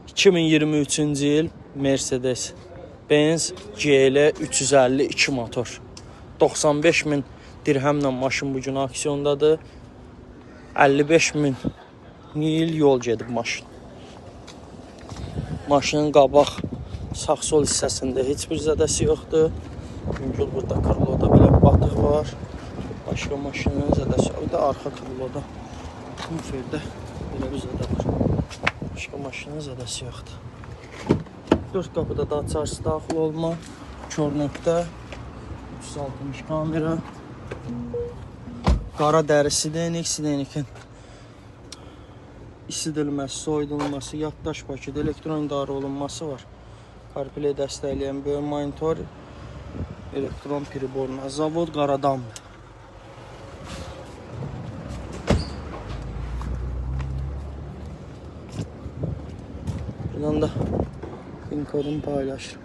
2023-cü il Mercedes Benz GL 352 motor. 95 min dirhəmlə maşın bu gün aksiyondadır. 55 min mil yol gedib maşın. Maşının qabaq sağ-sol hissəsində heç bir zədəsi yoxdur. Çünki burada krıloda belə batıq var. Başqa maşının zədəsi yoxdur. Bir də arxa krıloda muferdə belə bir zədə var. Başqa maşının zədəsi yoxdur. 4 qapıda da açarsı daxil olma. Kör nöqtə. 360 kamera. Qara dərisidir. Nexidenikin isidilməsi, soyudulması, yaddaş paketi, elektron idarə olunması var. CarPlay dəstəkləyən böyük monitor, elektron priboruna, zavod Qaradamdır. Buradan da pin kodunu paylaşırım.